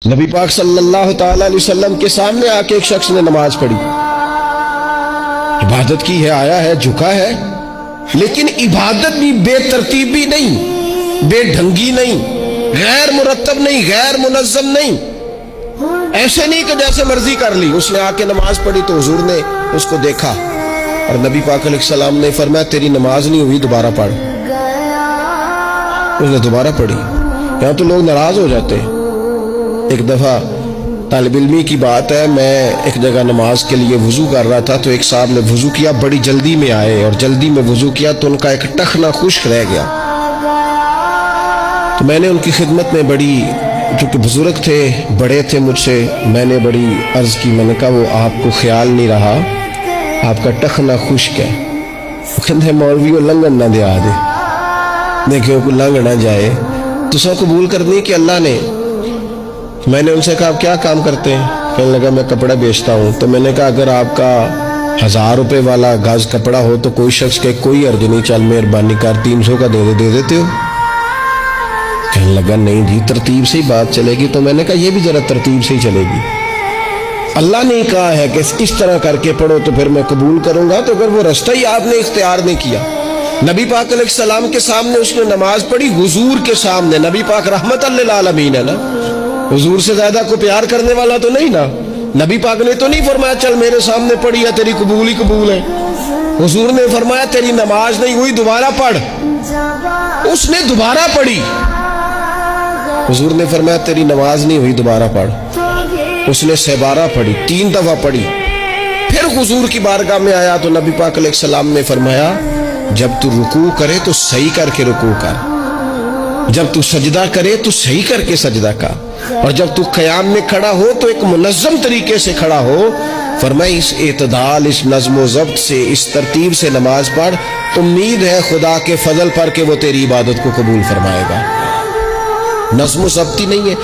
نبی پاک صلی اللہ تعالی علیہ وسلم کے سامنے آ کے ایک شخص نے نماز پڑھی، عبادت کی ہے، آیا ہے، جھکا ہے، لیکن عبادت بھی بے ترتیبی نہیں، بے ڈھنگی نہیں، غیر مرتب نہیں، غیر منظم نہیں، ایسے نہیں کہ جیسے مرضی کر لی۔ اس نے آ کے نماز پڑھی تو حضور نے اس کو دیکھا اور نبی پاک علیہ السلام نے فرمایا تیری نماز نہیں ہوئی، دوبارہ پڑھ۔ اس نے دوبارہ پڑھی۔ یہاں تو لوگ ناراض ہو جاتے ہیں۔ ایک دفعہ طالب علمی کی بات ہے، میں ایک جگہ نماز کے لیے وضو کر رہا تھا تو ایک صاحب نے وضو کیا، بڑی جلدی میں آئے اور جلدی میں وضو کیا تو ان کا ایک ٹخنا خشک رہ گیا۔ تو میں نے ان کی خدمت میں بڑی، چونکہ بزرگ تھے، بڑے تھے مجھ سے، میں نے بڑی عرض کی، میں نے کہا وہ آپ کو خیال نہیں رہا، آپ کا ٹخنا خشک ہے۔ وہ کہتے ہیں مولوی وہ لنگن نہ دیا دے، دیکھیں کو لنگ نہ جائے۔ تو سب قبول کرنی کہ اللہ نے۔ میں نے ان سے کہا آپ کیا کام کرتے ہیں؟ کہنے لگا میں کپڑا بیچتا ہوں۔ تو میں نے کہا اگر آپ کا 1000 روپے والا گاز کپڑا ہو تو کوئی شخص کہ کوئی عرض نہیں، چل مہربانی کر 300 کا دے دیتے ہو؟ کہنے لگا نہیں جی ترتیب سے ہی بات چلے گی۔ تو میں نے کہا یہ بھی ذرا ترتیب سے ہی چلے گی، اللہ نے کہا ہے کہ اس طرح کر کے پڑھو تو پھر میں قبول کروں گا۔ تو اگر وہ رستہ ہی آپ نے اختیار نہیں کیا، نبی پاک علیہ السلام کے سامنے اس نے نماز پڑھی، حضور کے سامنے، نبی پاک رحمت للعالمین ہے نا، حضور سے زیادہ کو پیار کرنے والا تو نہیں نا۔ نبی پاک نے تو نہیں فرمایا چل میرے سامنے پڑھی ہے تیری قبول ہی قبول ہے، حضور نے فرمایا تیری نماز نہیں ہوئی، دوبارہ پڑھ۔ اس نے دوبارہ پڑھی، حضور نے فرمایا تیری نماز نہیں ہوئی، دوبارہ پڑھ۔ اس نے 12 پڑھی، 3 دفعہ پڑھی۔ پھر حضور کی بارگاہ میں آیا تو نبی پاک علیہ السلام نے فرمایا جب تو رکوع کرے تو صحیح کر کے رکوع کر، جب تو سجدہ کرے تو صحیح کر کے سجدہ کر، اور جب تو قیام میں کھڑا ہو تو ایک منظم طریقے سے کھڑا ہو۔ فرمایا اس اعتدال، اس نظم و ضبط سے، اس ترتیب سے نماز پڑھ، امید ہے خدا کے فضل پر کہ وہ تیری عبادت کو قبول فرمائے گا۔ نظم و ضبط ہی نہیں ہے۔